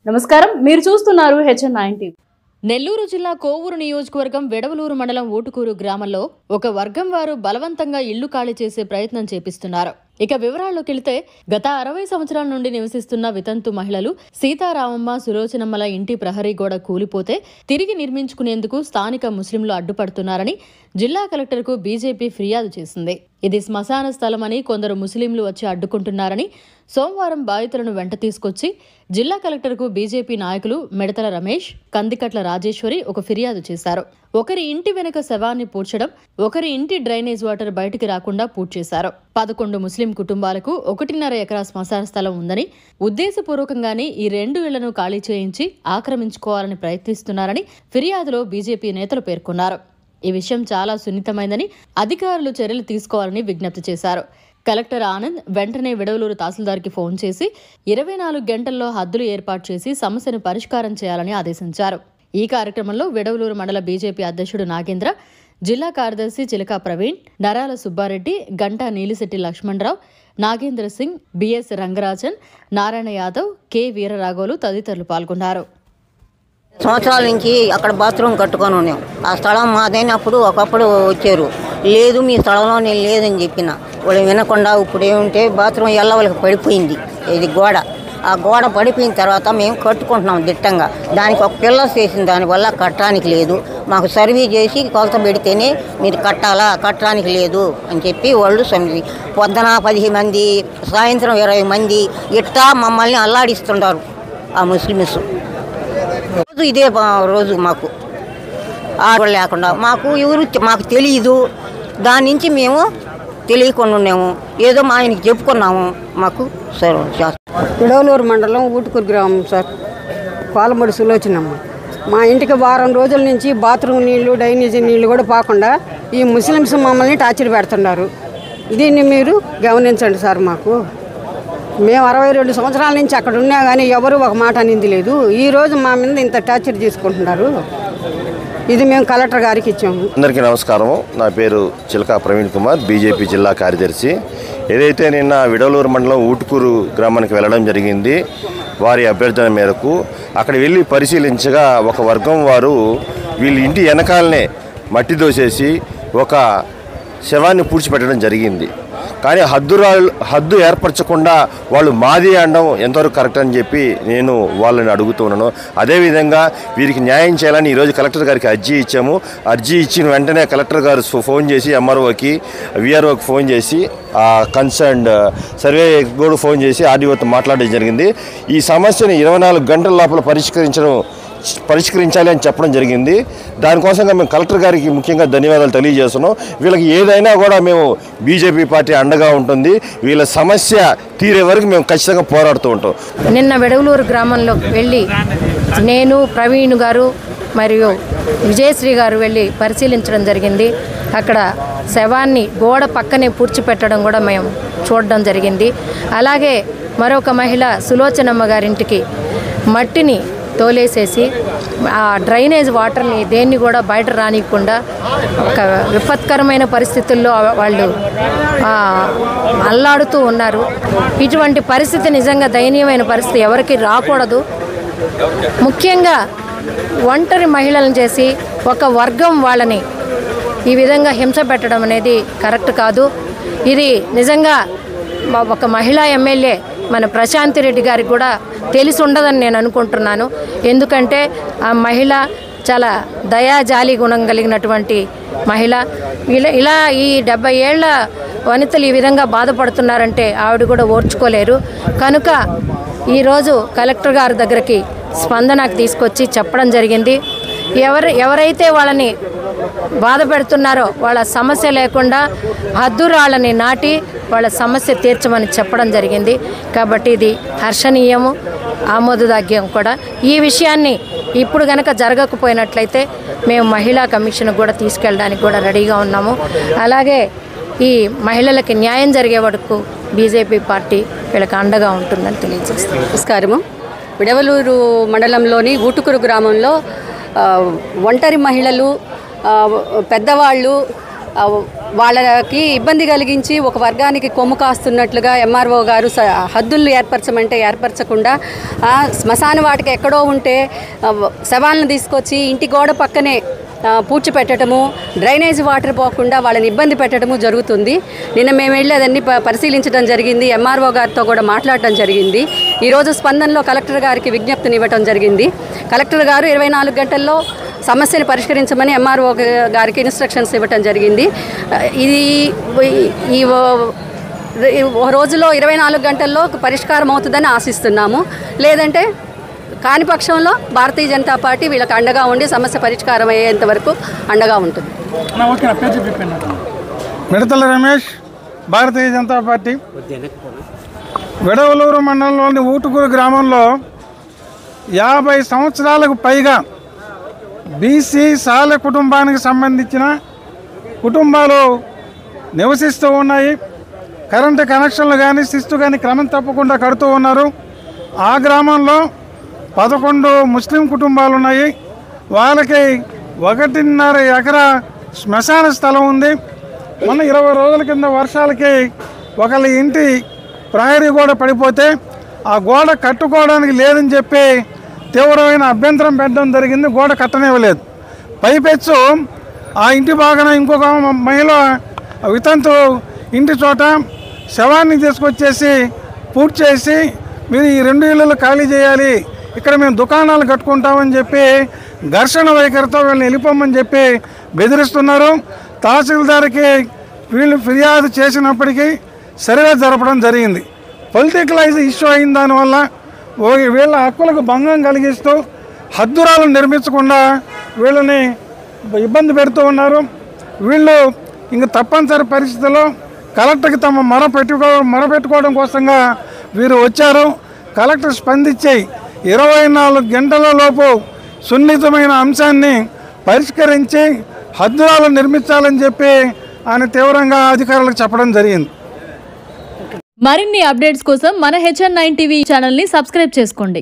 నమస్కారం, మీరు చూస్తున్నారు HN9 టీవీ. నెల్లూరు జిల్లా కోవూరు నియోజకవర్గం వెడవలూరు మండలం ఊటుకూరు గ్రామంలో ఒక వర్గం వారు బలవంతంగా ఇళ్లు ఖాళీ చేసే ప్రయత్నం చేపిస్తున్నారు. ఇక వివరాల్లోకెళ్తే గత 60 సంవత్సరాల నుండి నివసిస్తున్న వితంతు మహిళలు సీతారామమ్మ, సులోచనమ్మల ఇంటి ప్రహరీ గోడ కూలిపోతే తిరిగి నిర్మించుకునేందుకు స్థానిక ముస్లింలు అడ్డుపడుతున్నారని జిల్లా కలెక్టర్కు బీజేపీ ఫిర్యాదు చేసింది. ఇది శ్మశాన స్థలమని కొందరు ముస్లింలు వచ్చి అడ్డుకుంటున్నారని సోమవారం బాధితులను వెంట తీసుకొచ్చి జిల్లా కలెక్టర్కు బీజేపీ నాయకులు మిడతల రమేష్, కందికట్ల రాజేశ్వరి ఒక ఫిర్యాదు చేశారు. ఒకరి ఇంటి వెనుక శవాన్ని పూడ్చడం, ఒకరి ఇంటి డ్రైనేజ్ వాటర్ బయటికి రాకుండా పూడ్చేశారు. 11 ముస్లిం కుటుంబాలకు 1.5 ఎకరా శ్మశాన స్థలం ఉందని, ఉద్దేశపూర్వకంగానే ఈ 2 ఇళ్లను ఖాళీ చేయించి ఆక్రమించుకోవాలని ప్రయత్నిస్తున్నారని ఫిర్యాదులో బీజేపీ నేతలు పేర్కొన్నారు. ఈ విషయం చాలా సున్నితమైందని అధికారులు చర్యలు తీసుకోవాలని విజ్ఞప్తి చేశారు. కలెక్టర్ ఆనంద్ వెంటనే వెడవలూరు తహసీల్దార్కి ఫోన్ చేసి 24 గంటల్లో హద్దులు ఏర్పాటు చేసి సమస్యను పరిష్కారం చేయాలని ఆదేశించారు. ఈ కార్యక్రమంలో వెడవలూరు మండల బీజేపీ అధ్యక్షుడు నాగేంద్ర, జిల్లా కార్యదర్శి చిలకా ప్రవీణ్, నరాల సుబ్బారెడ్డి, గంటా నీలిశెట్టి లక్ష్మణరావు, నాగేంద్ర సింగ్, బిఎస్ రంగరాజన్, నారాయణ యాదవ్, కె వీరరాఘవులు తదితరులు పాల్గొన్నారు. సంవత్సరాల నుంచి అక్కడ బాత్రూమ్ కట్టుకొని ఉన్నాం. ఆ స్థలం మాదైనప్పుడు ఒకప్పుడు వచ్చారు, లేదు మీ స్థలంలో నేను లేదని చెప్పిన వాళ్ళు వినకుండా ఇప్పుడు ఏముంటే బాత్రూమ్ ఎల్లవలకి పడిపోయింది. ఇది గోడ, ఆ గోడ పడిపోయిన తర్వాత మేము కట్టుకుంటున్నాం దిట్టంగా. దానికి ఒక పిల్లర్స్ వేసిన దానివల్ల కట్టడానికి లేదు. మాకు సర్వీ చేసి కొలత పెడితేనే మీరు కట్టడానికి లేదు అని చెప్పి వాళ్ళు పొద్దున 10 మంది, సాయంత్రం 20 మంది ఇట్టా మమ్మల్ని అల్లాడిస్తుంటారు ఆ ముస్లిమ్స్. రోజు ఇదే రోజు మాకు ఆడవాళ్ళు లేకుండా మాకు తెలియదు. దాని నుంచి మేము తెలియకుండా ఉన్నాము, ఏదో మా ఆయనకి చెప్పుకున్నాము. మాకు సార్ వెడవలూరు మండలం ఊటుకూరు గ్రామం సార్, పాలమూడి సులోచనమ్మ. మా ఇంటికి వారం రోజుల నుంచి బాత్రూమ్ నీళ్లు, డ్రైనేజీ నీళ్లు కూడా పోకుండా ఈ ముస్లిమ్స్ మమ్మల్ని టార్చర్ పెడుతున్నారు. దీన్ని మీరు గమనించండి సార్. మేము 62 సంవత్సరాల నుంచి అక్కడ ఉన్నా కానీ ఎవరు ఒక మాట అనేది లేదు. ఈరోజు మా మీద ఇంత టార్చర్ చేసుకుంటున్నారు. ఇది మేము కలెక్టర్ గారికి ఇచ్చాము. అందరికీ నమస్కారం. నా పేరు చిలకా ప్రవీణ్ కుమార్, బీజేపీ జిల్లా కార్యదర్శి. ఏదైతే నిన్న వెడవలూరు మండలం ఊటుకూరు గ్రామానికి వెళ్ళడం జరిగింది, వారి అభ్యర్థన మేరకు అక్కడ వెళ్ళి పరిశీలించగా ఒక వర్గం వారు వీళ్ళ ఇంటి వెనకాలనే మట్టి దోసేసి ఒక శవాన్ని పూడ్చిపెట్టడం జరిగింది. కానీ హద్దు ఏర్పరచకుండా వాళ్ళు మాది అనడం ఎంతవరకు కరెక్ట్ అని చెప్పి నేను వాళ్ళని అడుగుతున్నాను. అదేవిధంగా వీరికి న్యాయం చేయాలని ఈరోజు కలెక్టర్ గారికి అర్జీ ఇచ్చాము. అర్జీ ఇచ్చిన వెంటనే కలెక్టర్ గారు ఫోన్ చేసి ఎంఆర్ఓకి, విఆర్ఓకి ఫోన్ చేసి, కన్సర్న్డ్ సర్వే కూడా ఫోన్ చేసి ఆర్డీఓతో మాట్లాడడం జరిగింది. ఈ సమస్యను 24 గంటల లోపల పరిష్కరించాలి అని చెప్పడం జరిగింది. దానికోసంగా మేము కలెక్టర్ గారికి ముఖ్యంగా ధన్యవాదాలు తెలియజేస్తున్నాం. వీళ్ళకి ఏదైనా కూడా మేము బీజేపీ పార్టీ అండగా ఉంటుంది. వీళ్ళ సమస్య తీరే వరకు మేము ఖచ్చితంగా పోరాడుతూ ఉంటాం. నిన్న వెడవలూరు గ్రామంలో వెళ్ళి నేను, ప్రవీణ్ గారు మరియు విజయశ్రీ గారు వెళ్ళి పరిశీలించడం జరిగింది. అక్కడ శవాన్ని గోడ పక్కనే పూడ్చిపెట్టడం కూడా మేము చూడడం జరిగింది. అలాగే మరొక మహిళ సులోచనమ్మ గారింటికి మట్టిని తోలేసేసి ఆ డ్రైనేజ్ వాటర్ని దేన్ని కూడా బయట రానియకుండా ఒక విపత్కరమైన పరిస్థితుల్లో వాళ్ళు అల్లాడుతూ ఉన్నారు. ఇటువంటి పరిస్థితి నిజంగా దయనీయమైన పరిస్థితి, ఎవరికి రాకూడదు. ముఖ్యంగా ఒంటరి మహిళలను చేసి ఒక వర్గం వాళ్ళని ఈ విధంగా హింస పెట్టడం అనేది కరెక్ట్ కాదు. ఇది నిజంగా ఒక మహిళా ఎమ్మెల్యే మన ప్రశాంతి రెడ్డి గారికి కూడా తెలిసి ఉండదని నేను అనుకుంటున్నాను. ఎందుకంటే ఆ మహిళ చాలా దయాజాలి గుణం కలిగినటువంటి మహిళ. ఇలా ఈ 70 ఏళ్ల వనితలు ఈ విధంగా బాధపడుతున్నారంటే ఆవిడ కూడా ఓర్చుకోలేరు. కనుక ఈరోజు కలెక్టర్ గారి దగ్గరికి స్పందనకు తీసుకొచ్చి చెప్పడం జరిగింది. ఎవరైతే వాళ్ళని బాధ పెడుతున్నారో వాళ్ళ సమస్య లేకుండా హద్దురాళ్ళని నాటి వాళ్ళ సమస్య తీర్చమని చెప్పడం జరిగింది. కాబట్టి ఇది హర్షణీయము, ఆమోదయోగ్యం కూడా. ఈ విషయాన్ని ఇప్పుడు కనుక జరగకపోయినట్లయితే మేము మహిళా కమిషన్ కూడా తీసుకెళ్ళడానికి కూడా రెడీగా ఉన్నాము. అలాగే ఈ మహిళలకి న్యాయం జరిగే వరకు బీజేపీ పార్టీ వీళ్ళకి అండగా ఉంటుందని తెలియజేస్తాం. నమస్కారము. వెడవలూరు మండలంలోని ఊటుకూరు గ్రామంలో ఒంటరి మహిళలు, పెద్దవాళ్ళు వాళ్ళకి ఇబ్బంది కలిగించి ఒక వర్గానికి కొమ్ము కాస్తున్నట్లుగా ఎంఆర్ఓ గారు హద్దులను ఏర్పరచమంటే ఏర్పరచకుండా శ్మశాన వాటికి ఎక్కడో ఉంటే శవాలను తీసుకొచ్చి ఇంటి గోడ పక్కనే పూడ్చిపెట్టడము, డ్రైనేజ్ వాటర్ పోకుండా వాళ్ళని ఇబ్బంది పెట్టడము జరుగుతుంది. నిన్న మేము వెళ్ళి అదన్నీ పరిశీలించడం జరిగింది. ఎంఆర్ఓ గారితో కూడా మాట్లాడటం జరిగింది. ఈరోజు స్పందనలో కలెక్టర్ గారికి విజ్ఞప్తిని ఇవ్వటం జరిగింది. కలెక్టర్ గారు 24 గంటల్లో సమస్యను పరిష్కరించమని ఎంఆర్ఓ గారికి ఇన్స్ట్రక్షన్స్ ఇవ్వటం జరిగింది. ఇది ఈ రోజులో 24 గంటల్లో పరిష్కారం అవుతుందని ఆశిస్తున్నాము. లేదంటే కాని పక్షంలో భారతీయ జనతా పార్టీ వీళ్ళకి అండగా ఉండి సమస్య పరిష్కారం అయ్యేంత వరకు అండగా ఉంటుంది. మిడతల రమేష్, భారతీయ జనతా పార్టీ. విడవలూరు మండలంలోని ఊటుకూరు గ్రామంలో 50 సంవత్సరాలకు పైగా బీసీ సాలె కుటుంబానికి సంబంధించిన కుటుంబాలు నివసిస్తూ ఉన్నాయి. కరెంటు కనెక్షన్లు కానీ శిస్తు కానీ క్రమం తప్పకుండా కడుతూ ఉన్నారు. ఆ గ్రామంలో 11 ముస్లిం కుటుంబాలు ఉన్నాయి. వాళ్ళకి 1.5 ఎకరా శ్మశాన స్థలం ఉంది. మొన్న 20 రోజుల కింద వర్షాలకి ఒకళ్ళ ఇంటి ప్రహరీ గోడ పడిపోతే ఆ గోడ కట్టుకోవడానికి లేదని చెప్పి తీవ్రమైన అభ్యంతరం పెట్టడం జరిగింది. గోడ కట్టనివ్వలేదు. పైపెచ్చు ఆ ఇంటి బాగాన ఇంకొక మహిళ వితంతు ఇంటి చోట శవాన్ని తీసుకొచ్చేసి పూర్తి చేసి మీరు ఈ 2 ఇళ్ళు ఖాళీ చేయాలి, ఇక్కడ మేము దుకాణాలు కట్టుకుంటామని చెప్పి ఘర్షణ వైఖరితో వీళ్ళని వెళ్ళిపోమని చెప్పి బెదిరిస్తున్నారు. తహసీల్దార్కి వీళ్ళు ఫిర్యాదు చేసినప్పటికీ సర్వే జరపడం జరిగింది. పొలిటికలైజ్ ఇష్యూ అయిన దానివల్ల వీళ్ళ హక్కులకు భంగం కలిగిస్తూ హద్దురాలను నిర్మించకుండా వీళ్ళని ఇబ్బంది పెడుతూ ఉన్నారు. వీళ్ళు ఇంక తప్పనిసరి పరిస్థితుల్లో కలెక్టర్కి తమ మొరపెట్టుకోవడం కోసంగా వీరు వచ్చారు. కలెక్టర్ స్పందించి 24 గంటల లోపు సున్నితమైన అంశాన్ని పరిష్కరించి హద్దురాలు నిర్మించాలని చెప్పి ఆయన తీవ్రంగా అధికారులకు చెప్పడం జరిగింది. మరిన్ని అప్డేట్స్ కోసం మన HN9 టీవీ ఛానల్ని సబ్స్క్రైబ్ చేసుకోండి.